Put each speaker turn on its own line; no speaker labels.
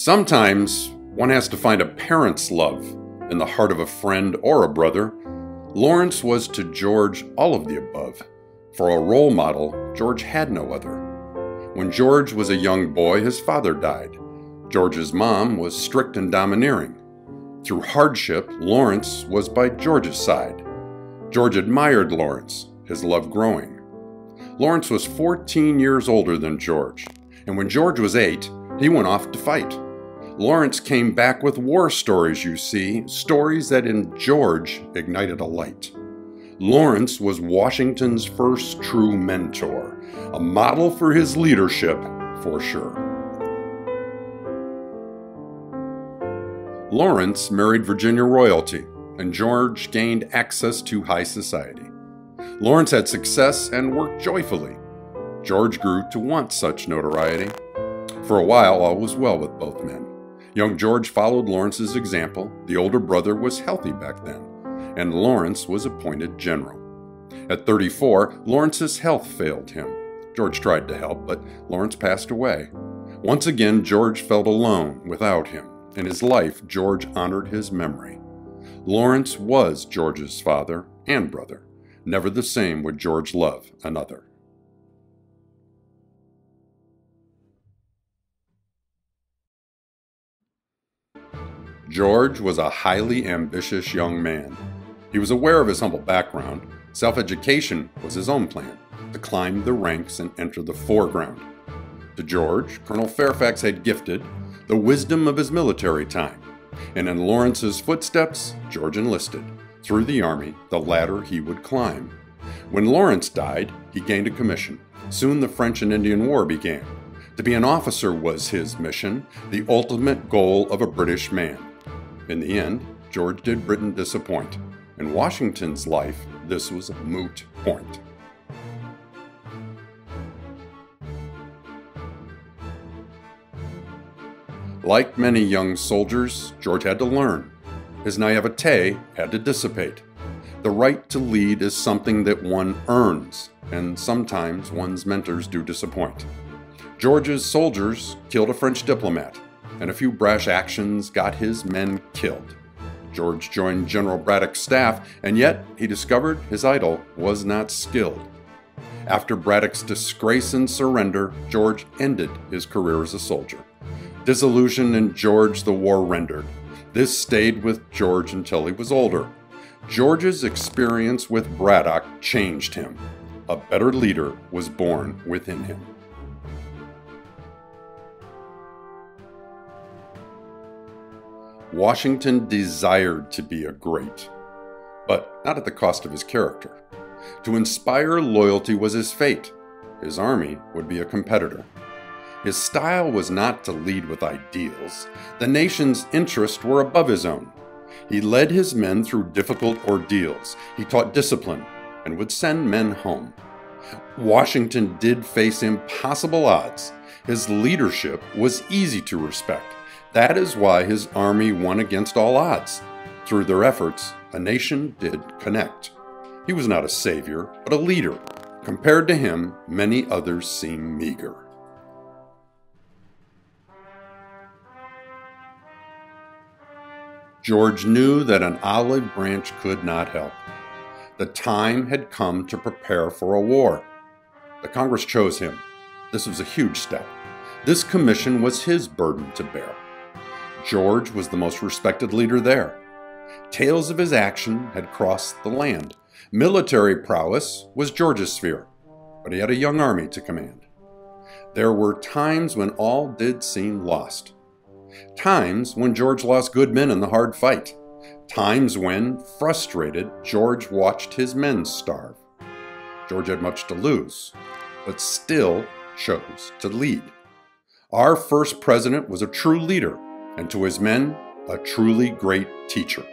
Sometimes one has to find a parent's love in the heart of a friend or a brother. Lawrence was to George all of the above. For a role model, George had no other. When George was a young boy, his father died. George's mom was strict and domineering. Through hardship, Lawrence was by George's side. George admired Lawrence, his love growing. Lawrence was 14 years older than George, and when George was 8, he went off to fight. Lawrence came back with war stories, you see, stories that in George ignited a light. Lawrence was Washington's first true mentor, a model for his leadership, for sure. Lawrence married Virginia royalty, and George gained access to high society. Lawrence had success and worked joyfully. George grew to want such notoriety. For a while, all was well with both men. Young George followed Lawrence's example. The older brother was healthy back then, and Lawrence was appointed general. At 34, Lawrence's health failed him. George tried to help, but Lawrence passed away. Once again, George felt alone without him. In his life, George honored his memory. Lawrence was George's father and brother. Never the same would George love another. George was a highly ambitious young man. He was aware of his humble background. Self-education was his own plan, to climb the ranks and enter the foreground. To George, Colonel Fairfax had gifted the wisdom of his military time, and in Lawrence's footsteps, George enlisted. Through the army, the ladder he would climb. When Lawrence died, he gained a commission. Soon the French and Indian War began. To be an officer was his mission, the ultimate goal of a British man. In the end, George did Britain disappoint. In Washington's life, this was a moot point. Like many young soldiers, George had to learn. His naivete had to dissipate. The right to lead is something that one earns, and sometimes one's mentors do disappoint. George's soldiers killed a French diplomat, and a few brash actions got his men killed. George joined General Braddock's staff, and yet he discovered his idol was not skilled. After Braddock's disgrace and surrender, George ended his career as a soldier. Disillusion in George the war rendered. This stayed with George until he was older. George's experience with Braddock changed him. A better leader was born within him. Washington desired to be a great, but not at the cost of his character. To inspire loyalty was his fate. His army would be a competitor. His style was not to lead with ideals. The nation's interests were above his own. He led his men through difficult ordeals. He taught discipline and would send men home. Washington did face impossible odds. His leadership was easy to respect. That is why his army won against all odds. Through their efforts, a nation did connect. He was not a savior, but a leader. Compared to him, many others seem meager. George knew that an olive branch could not help. The time had come to prepare for a war. The Congress chose him. This was a huge step. This commission was his burden to bear. George was the most respected leader there. Tales of his action had crossed the land. Military prowess was George's sphere, but he had a young army to command. There were times when all did seem lost. Times when George lost good men in the hard fight. Times when, frustrated, George watched his men starve. George had much to lose, but still chose to lead. Our first president was a true leader, and to his men, a truly great teacher.